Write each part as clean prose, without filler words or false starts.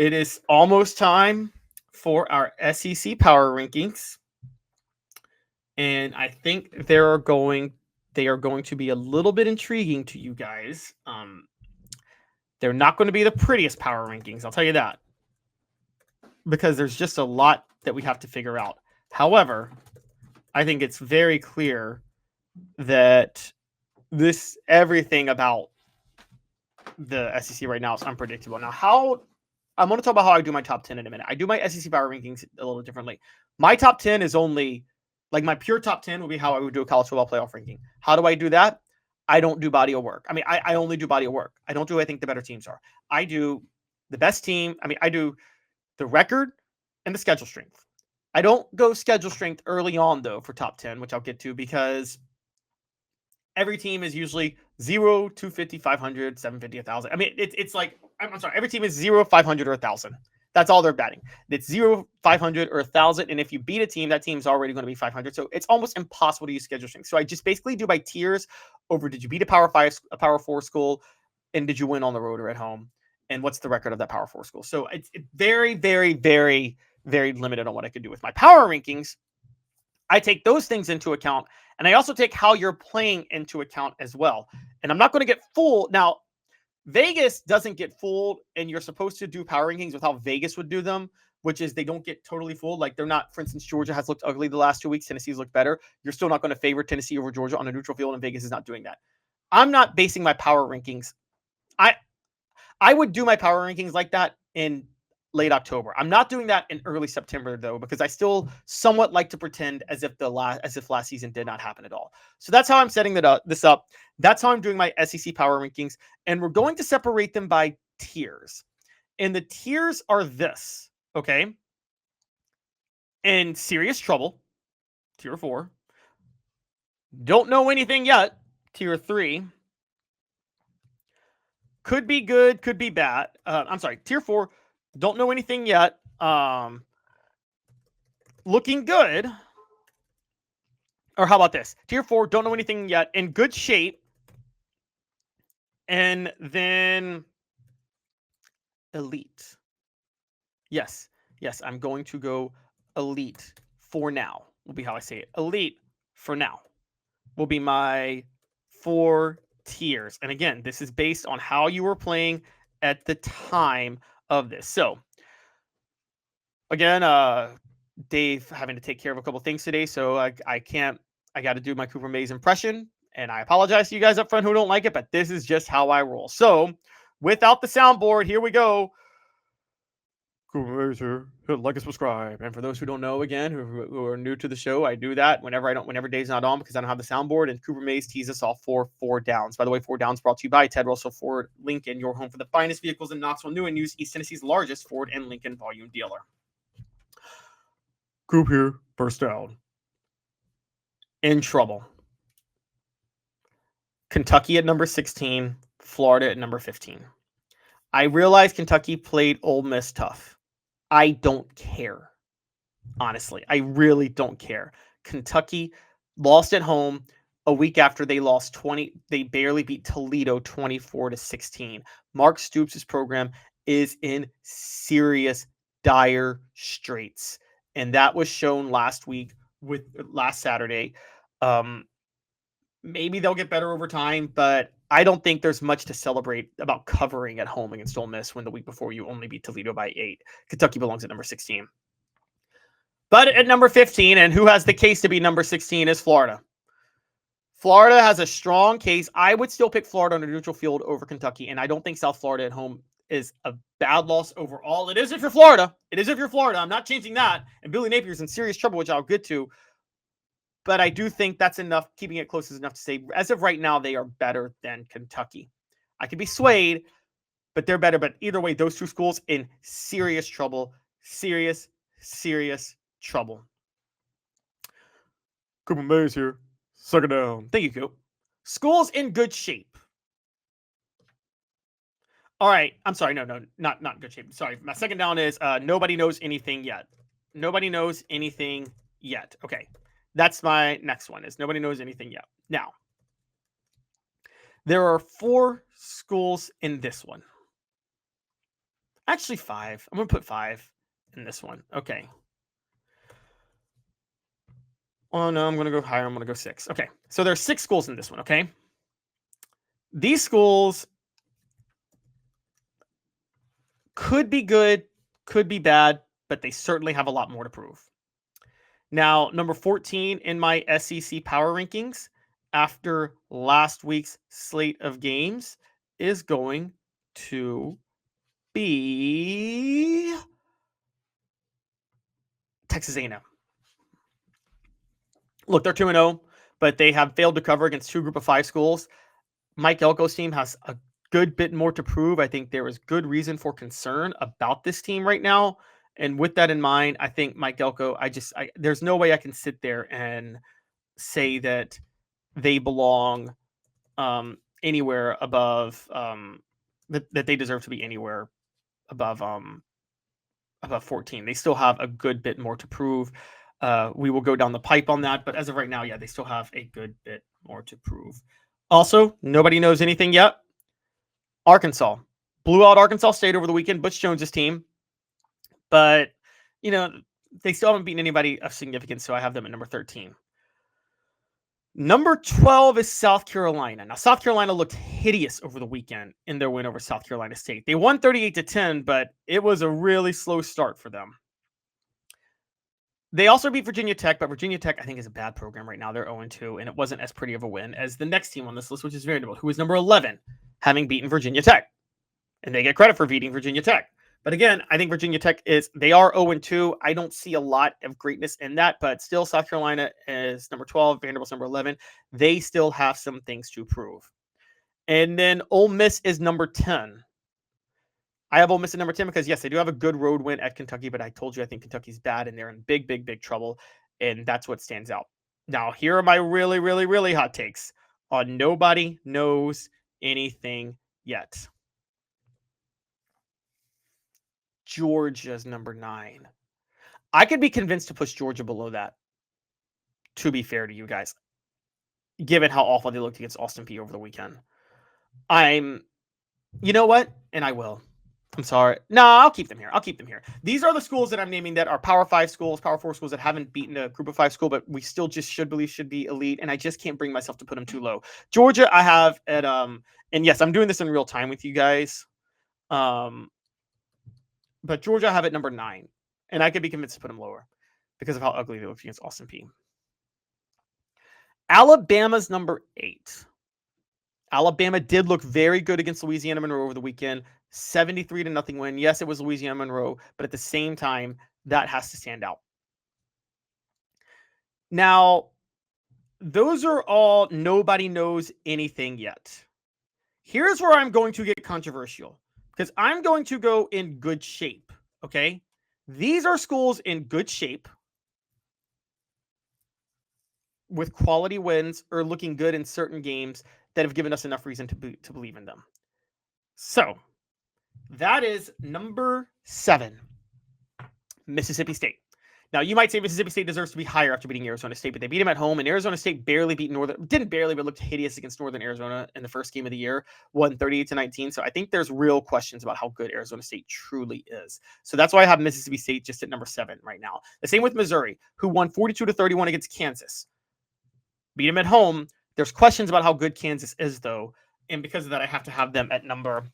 It is almost time for our SEC power rankings. And I think they are going to be a little bit intriguing to you guys. They're not going to be the prettiest power rankings, I'll tell you that, because there's just a lot that we have to figure out. However, I think it's very clear that everything about the SEC right now is unpredictable. Now, I'm going to talk about how I do my top 10 in a minute. I do my SEC power rankings a little differently. My top 10 is only, like, my pure top 10 would be how I would do a college football playoff ranking. How do I do that? I don't do body of work. I mean, I only do body of work. I don't do what I think the better teams are. I do the best team. I mean, I do the record and the schedule strength. I don't go schedule strength early on, though, for top 10, which I'll get to, because every team is usually 0, 250, 500, 750, 1,000. I mean, it's like, I'm sorry, every team is 0, 500, or 1,000. That's all they're batting. It's 0, 500, or 1,000. And if you beat a team, that team's already going to be 500. So it's almost impossible to use schedule strength. So I just basically do by tiers over, did you beat a Power 5, a Power 4 school, and did you win on the road or at home? And what's the record of that Power 4 school? So it's very, very, very, very limited on what I could do with my power rankings. I take those things into account, and I also take how you're playing into account as well. And I'm not going to get fooled. Now, Vegas doesn't get fooled, and you're supposed to do power rankings with how Vegas would do them, which is they don't get totally fooled. Like, they're not, for instance, Georgia has looked ugly the last 2 weeks. Tennessee's looked better. You're still not going to favor Tennessee over Georgia on a neutral field, and Vegas is not doing that. I'm not basing my power rankings. I would do my power rankings like that in late October. I'm not doing that in early September, though, because I still somewhat like to pretend as if last season did not happen at all. So that's how I'm setting this up. That's how I'm doing my SEC power rankings, and we're going to separate them by tiers. And the tiers are this, okay? In serious trouble, tier 4. Don't know anything yet, tier 3. Could be good, could be bad. I'm sorry, tier 4. Don't know anything yet. Looking good. Or how about this? Tier 4, don't know anything yet. In good shape. And then elite. Yes, I'm going to go elite for now. Will be how I say it. Elite for now will be my 4 tiers. And again, this is based on how you were playing at the time of this. So again, Dave having to take care of a couple things today, so I got to do my Cooper Mays impression, and I apologize to you guys up front who don't like it, but this is just how I roll. So without the soundboard, here we go. Cooper Mays here. Hit like and subscribe. And for those who don't know, again, who are new to the show, I do that whenever Dave's not on, because I don't have the soundboard, and Cooper Mays tees us off for 4 downs. By the way, 4 downs brought to you by Ted Russell Ford Lincoln, your home for the finest vehicles in Knoxville, new and used, East Tennessee's largest Ford and Lincoln volume dealer. Coop here, first down. In trouble. Kentucky at number 16, Florida at number 15. I realize Kentucky played Ole Miss tough. I don't care. Honestly, I really don't care. Kentucky lost at home a week after they lost 20. They barely beat Toledo 24-16. Mark Stoops' program is in serious, dire straits. And that was shown last Saturday. Maybe they'll get better over time, but I don't think there's much to celebrate about covering at home against Ole Miss when the week before you only beat Toledo by 8. Kentucky belongs at number 16. But at number 15, and who has the case to be number 16, is Florida. Florida has a strong case. I would still pick Florida on a neutral field over Kentucky, and I don't think South Florida at home is a bad loss overall. It is if you're Florida. I'm not changing that. And Billy Napier's in serious trouble, which I'll get to. But I do think that's enough. Keeping it close is enough to say, as of right now, they are better than Kentucky. I could be swayed, but they're better. But either way, those 2 schools in serious trouble. Serious trouble. Cooper Mays here. Second down. Thank you, Coop. Schools in good shape. All right. I'm sorry. No, not good shape. Sorry. My second down is nobody knows anything yet. Nobody knows anything yet. Okay. That's my next one, is nobody knows anything yet. Now, there are 4 schools in this one. Actually, 5. I'm going to put 5 in this one. Okay. Oh, no, I'm going to go higher. I'm going to go 6. Okay. So there's 6 schools in this one, okay? These schools could be good, could be bad, but they certainly have a lot more to prove. Now, number 14 in my SEC power rankings after last week's slate of games is going to be Texas A&M. Look, they're 2-0, but they have failed to cover against 2 group of 5 schools. Mike Elko's team has a good bit more to prove. I think there is good reason for concern about this team right now. And with that in mind, I think Mike Elko, there's no way I can sit there and say that they belong anywhere above that they deserve to be anywhere above 14. They still have a good bit more to prove. We will go down the pipe on that, but as of right now, yeah, they still have a good bit more to prove. Also, nobody knows anything yet. Arkansas blew out Arkansas State over the weekend, Butch Jones's team, but they still haven't beaten anybody of significance, so I have them at number 13. Number 12 is South Carolina. Now, South Carolina looked hideous over the weekend in their win over South Carolina State. They won 38-10, but it was a really slow start for them. They also beat Virginia Tech, but Virginia Tech, I think, is a bad program right now. They're 0-2, and it wasn't as pretty of a win as the next team on this list, which is Vanderbilt, who is number 11, having beaten Virginia Tech. And they get credit for beating Virginia Tech. But again, I think Virginia Tech they are 0-2. I don't see a lot of greatness in that, but still South Carolina is number 12, Vanderbilt's number 11. They still have some things to prove. And then Ole Miss is number 10. I have Ole Miss at number 10 because, yes, they do have a good road win at Kentucky, but I told you I think Kentucky's bad and they're in big, big, big trouble, and that's what stands out. Now, here are my really, really, really hot takes on nobody knows anything yet. Georgia's number 9. I could be convinced to push Georgia below that, to be fair to you guys, given how awful they looked against Austin Peay over the weekend. You know what? And I will. I'm sorry. No, I'll keep them here. These are the schools that I'm naming that are Power 5 schools, Power 4 schools that haven't beaten a group of 5 school, but we still just should be elite, and I just can't bring myself to put them too low. Georgia, I have at and yes, I'm doing this in real time with you guys. But Georgia, I have at number 9, and I could be convinced to put them lower because of how ugly they looked against Austin Peay. Alabama's number 8. Alabama did look very good against Louisiana Monroe over the weekend. 73-0 win. Yes, it was Louisiana Monroe, but at the same time, that has to stand out. Now, those are all nobody knows anything yet. Here's where I'm going to get controversial because I'm going to go in good shape, okay? These are schools in good shape with quality wins or looking good in certain games that have given us enough reason to believe in them. So, that is number 7, Mississippi State. Now, you might say Mississippi State deserves to be higher after beating Arizona State, but they beat them at home, and Arizona State barely beat but looked hideous against Northern Arizona in the first game of the year, won 38-19. So I think there's real questions about how good Arizona State truly is. So that's why I have Mississippi State just at number 7 right now. The same with Missouri, who won 42-31 against Kansas. Beat them at home. There's questions about how good Kansas is, though, and because of that, I have to have them at number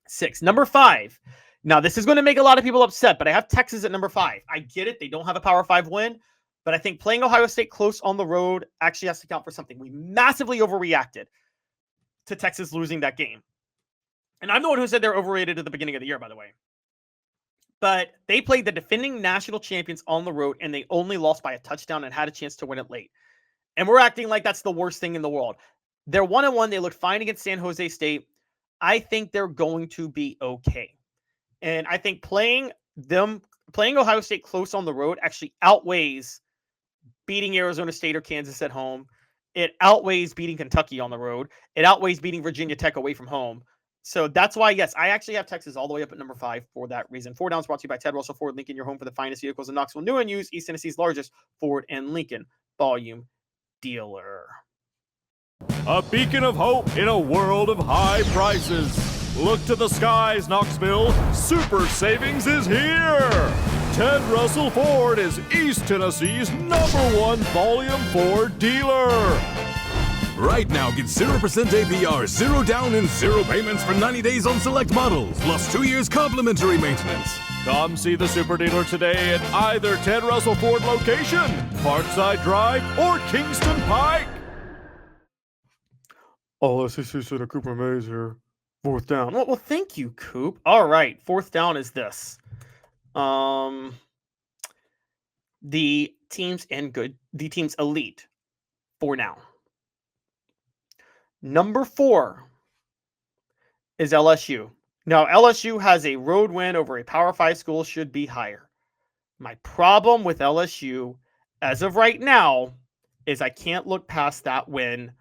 6. Number 5. Now, this is going to make a lot of people upset, but I have Texas at number 5. I get it. They don't have a Power 5 win, but I think playing Ohio State close on the road actually has to count for something. We massively overreacted to Texas losing that game. And I'm the one who said they're overrated at the beginning of the year, by the way. But they played the defending national champions on the road, and they only lost by a touchdown and had a chance to win it late. And we're acting like that's the worst thing in the world. They're 1-1. They looked fine against San Jose State. I think they're going to be okay. And I think playing Ohio State close on the road actually outweighs beating Arizona State or Kansas at home. It outweighs beating Kentucky on the road. It outweighs beating Virginia Tech away from home. So that's why, yes, I actually have Texas all the way up at number 5 for that reason. 4 Downs brought to you by Ted Russell Ford Lincoln, your home for the finest vehicles in Knoxville, new and used, East Tennessee's largest Ford and Lincoln volume dealer. A beacon of hope in a world of high prices. Look to the skies, Knoxville. Super Savings is here. Ted Russell Ford is East Tennessee's #1 Volume 4 dealer. Right now, get 0% APR, 0 down, and 0 payments for 90 days on select models, plus 2 years complimentary maintenance. Come see the super dealer today at either Ted Russell Ford location, Parkside Drive, or Kingston Pike. Oh, SEC said a Cooper Mays here. 4th down. Well, thank you, Coop. All right, 4th down is this. The team's elite for now. Number 4 is LSU. Now, LSU has a road win over a Power 5 school, should be higher. My problem with LSU, as of right now, is I can't look past that win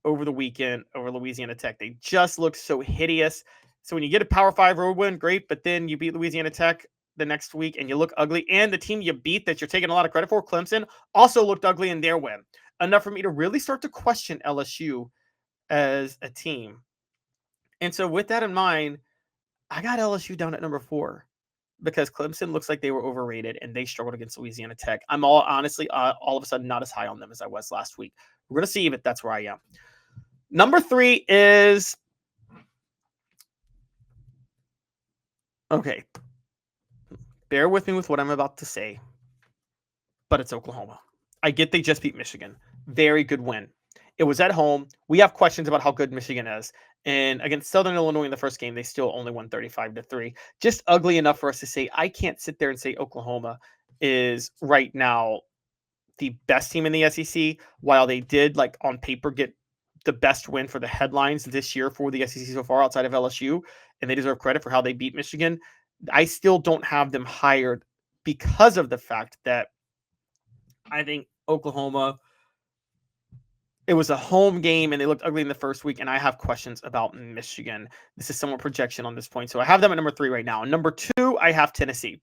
over the weekend over Louisiana Tech. They just look so hideous. So when you get a Power 5 road win, great, but then you beat Louisiana Tech the next week and you look ugly. And the team you beat that you're taking a lot of credit for, Clemson, also looked ugly in their win. Enough for me to really start to question LSU as a team. And so with that in mind, I got LSU down at number 4 because Clemson looks like they were overrated and they struggled against Louisiana Tech. I'm all of a sudden not as high on them as I was last week. We're going to see if that's where I am. Number 3 is, okay, bear with me with what I'm about to say, but it's Oklahoma. I get they just beat Michigan. Very good win. It was at home. We have questions about how good Michigan is. And against Southern Illinois in the first game, they still only won 35-3. Just ugly enough for us to say, I can't sit there and say Oklahoma is right now the best team in the SEC, while they did, like, on paper, get the best win for the headlines this year for the SEC so far outside of LSU, and they deserve credit for how they beat Michigan. I still don't have them hired because of the fact that I think Oklahoma, it was a home game and they looked ugly in the first week, and I have questions about Michigan. This is somewhat projection on this point. So I have them at number 3 right now. Number 2, I have Tennessee.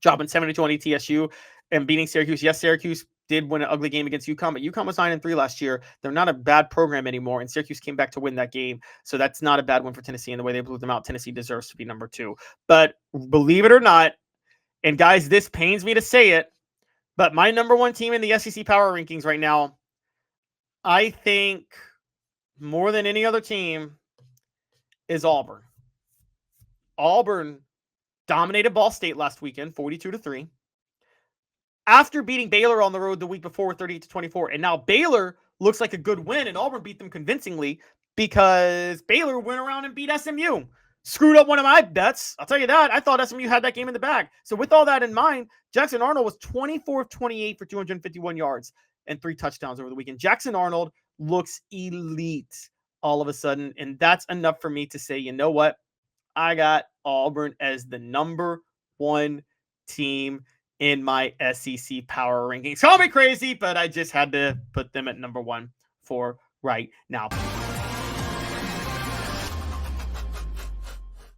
Dropping 72 on ETSU and beating Syracuse. Yes, Syracuse did win an ugly game against UConn, but UConn was 9-3 last year. They're not a bad program anymore, and Syracuse came back to win that game. So that's not a bad win for Tennessee, and the way they blew them out, Tennessee deserves to be number 2. But believe it or not, and guys, this pains me to say it, but my number 1 team in the SEC power rankings right now, I think more than any other team, is Auburn. Auburn dominated Ball State last weekend, 42-3. After beating Baylor on the road the week before, 38-24. And now Baylor looks like a good win, and Auburn beat them convincingly because Baylor went around and beat SMU. Screwed up one of my bets. I'll tell you that. I thought SMU had that game in the bag. So with all that in mind, Jackson Arnold was 24 of 28 for 251 yards and 3 touchdowns over the weekend. Jackson Arnold looks elite all of a sudden, and that's enough for me to say, you know what? I got Auburn as the number 1 team in my SEC power rankings. Call me crazy, but I just had to put them at number 1 for right now.